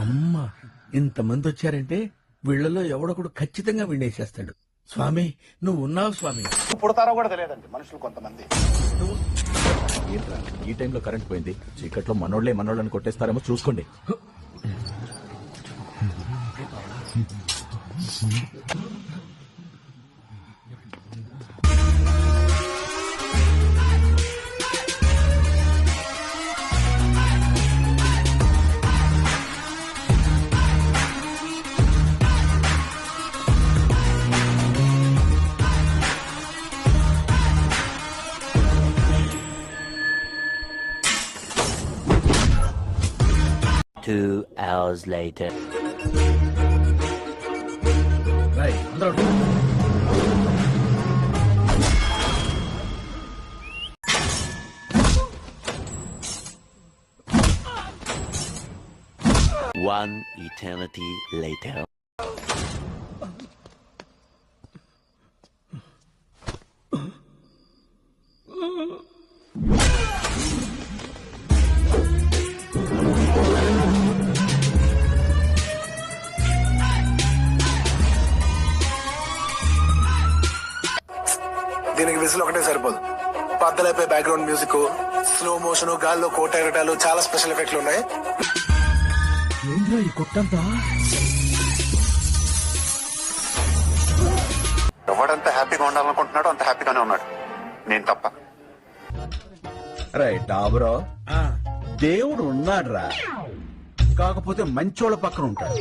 అమ్మ ఇంతమంది వచ్చారంటే వీళ్ళలో ఎవడొకడు ఖచ్చితంగా వినేసేస్తాడు. స్వామి నువ్వు ఉన్నావు స్వామి. పుడతారో కూడా తెలియదండి మనుషులు కొంతమంది. ఏంట్రా ఈ టైంలో కరెంట్ పోయింది? చీకట్లో మనోళ్ళని కొట్టేస్తారేమో చూసుకోండి. Two hours later. రేయ్, అందరూ One eternity later. దీనికి విసులు ఒకటే సరిపోదు. పద్దలైపోయి బ్యాక్గ్రౌండ్ మ్యూజిక్, స్లో మోషన్, గాల్లో కోటెరటాలు, చాలా స్పెషల్ ఎఫెక్ట్లు ఉన్నాయి. ఏంద్రా ఈ కొట్టంతా? ఎవడంత హ్యాపీగా ఉండాలనుకుంటున్నాడో అంత హ్యాపీగానే ఉన్నాడు, నేను తప్ప. రైట్ బ్రో, దేవుడు ఉన్నాడ్రా, కాకపోతే మంచోళ్ళ పక్కన ఉంటాడు.